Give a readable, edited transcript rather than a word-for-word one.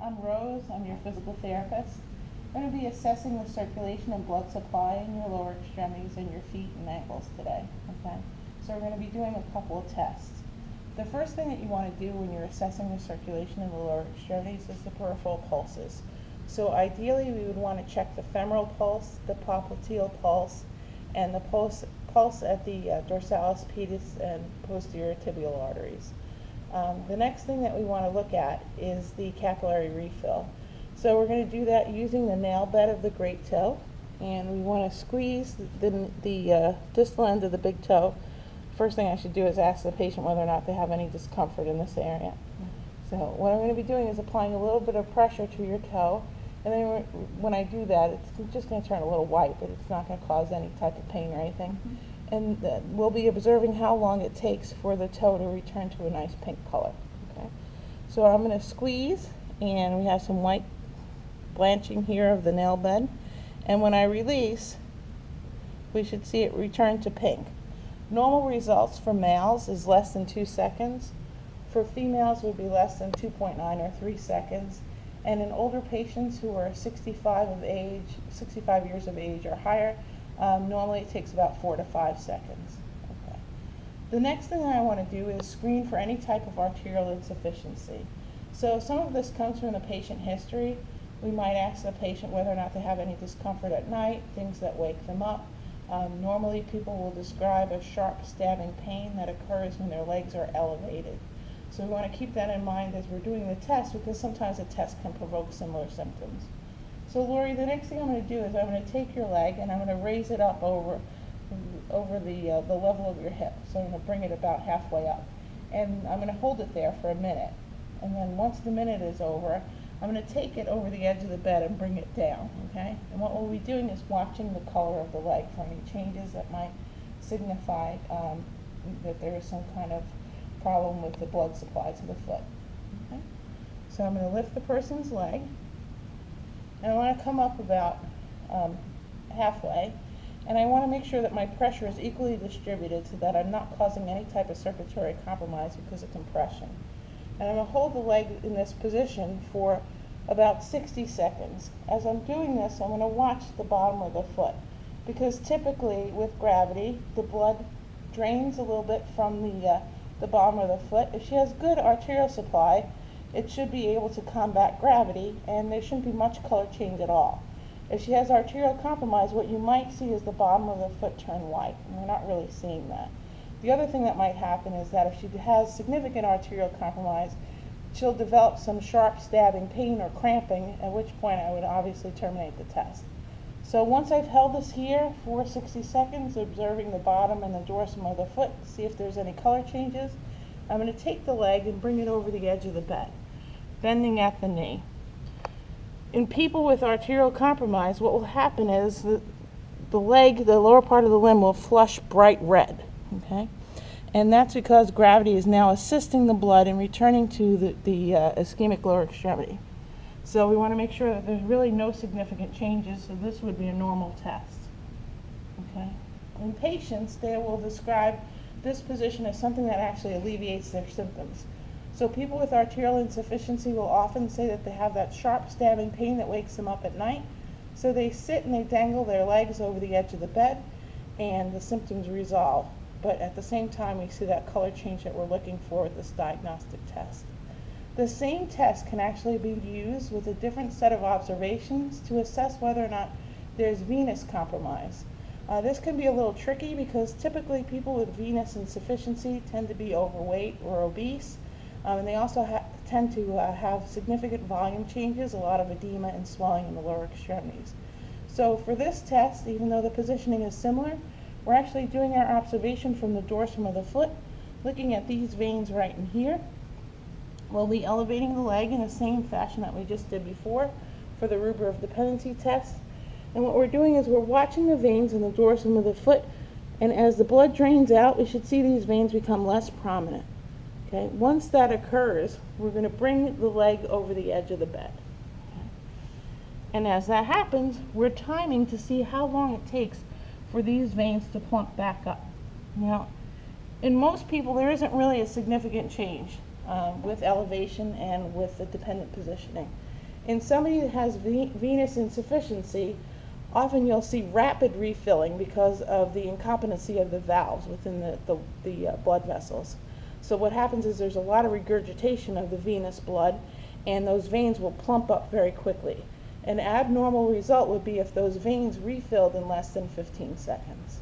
I'm Rose. I'm your physical therapist. I'm going to be assessing the circulation and blood supply in your lower extremities and your feet and ankles today. Okay? So we're going to be doing a couple of tests. The first thing that you want to do when you're assessing the circulation in the lower extremities is the peripheral pulses. So ideally we would want to check the femoral pulse, the popliteal pulse, and the pulse at the dorsalis pedis and posterior tibial arteries. The next thing that we want to look at is the capillary refill. So we're going to do that using the nail bed of the great toe, and we want to squeeze the distal end of the big toe. First thing I should do is ask the patient whether or not they have any discomfort in this area. So what I'm going to be doing is applying a little bit of pressure to your toe, and then when I do that, it's just going to turn a little white, but it's not going to cause any type of pain or anything. And we'll be observing how long it takes for the toe to return to a nice pink color. Okay? So I'm going to squeeze, and we have some white blanching here of the nail bed. And when I release, we should see it return to pink. Normal results for males is less than 2 seconds. For females would be less than 2.9 or 3 seconds. And in older patients who are 65 years of age or higher, normally it takes about 4 to 5 seconds. Okay. The next thing I want to do is screen for any type of arterial insufficiency. So some of this comes from the patient history. We might ask the patient whether or not they have any discomfort at night, things that wake them up. Normally people will describe a sharp stabbing pain that occurs when their legs are elevated. So we want to keep that in mind as we're doing the test, because sometimes a test can provoke similar symptoms. So Lori, the next thing I'm going to do is I'm going to take your leg and I'm going to raise it up over the level of your hip. So I'm going to bring it about halfway up. And I'm going to hold it there for a minute. And then once the minute is over, I'm going to take it over the edge of the bed and bring it down. Okay? And what we'll be doing is watching the color of the leg for any changes that might signify that there is some kind of problem with the blood supply to the foot. Okay? So I'm going to lift the person's leg. And I want to come up about halfway, and I want to make sure that my pressure is equally distributed so that I'm not causing any type of circulatory compromise because of compression. And I'm going to hold the leg in this position for about 60 seconds. As I'm doing this, I'm going to watch the bottom of the foot, because typically with gravity, the blood drains a little bit from the bottom of the foot. If she has good arterial supply, it should be able to combat gravity, and there shouldn't be much color change at all. If she has arterial compromise, what you might see is the bottom of the foot turn white, and we're not really seeing that. The other thing that might happen is that if she has significant arterial compromise, she'll develop some sharp stabbing pain or cramping, at which point I would obviously terminate the test. So once I've held this here for 60 seconds, observing the bottom and the dorsum of the foot, see if there's any color changes, I'm going to take the leg and bring it over the edge of the bed, bending at the knee. In people with arterial compromise, what will happen is the leg, the lower part of the limb, will flush bright red. Okay? And that's because gravity is now assisting the blood in returning to the ischemic lower extremity. So we want to make sure that there's really no significant changes, so this would be a normal test. Okay? In patients, they will describe this position as something that actually alleviates their symptoms. So people with arterial insufficiency will often say that they have that sharp stabbing pain that wakes them up at night. So they sit and they dangle their legs over the edge of the bed, and the symptoms resolve. But at the same time, we see that color change that we're looking for with this diagnostic test. The same test can actually be used with a different set of observations to assess whether or not there's venous compromise. This can be a little tricky because typically people with venous insufficiency tend to be overweight or obese, and they also tend to have significant volume changes, a lot of edema and swelling in the lower extremities. So for this test, even though the positioning is similar, we're actually doing our observation from the dorsum of the foot, looking at these veins right in here. We'll be elevating the leg in the same fashion that we just did before for the Rubor of dependency test. And what we're doing is we're watching the veins in the dorsum of the foot, and as the blood drains out, we should see these veins become less prominent. Okay? Once that occurs, we're going to bring the leg over the edge of the bed. Okay? And as that happens, we're timing to see how long it takes for these veins to plump back up. Now, in most people, there isn't really a significant change with elevation and with the dependent positioning. In somebody that has venous insufficiency, often you'll see rapid refilling because of the incompetency of the valves within the blood vessels. So what happens is there's a lot of regurgitation of the venous blood, and those veins will plump up very quickly. An abnormal result would be if those veins refilled in less than 15 seconds.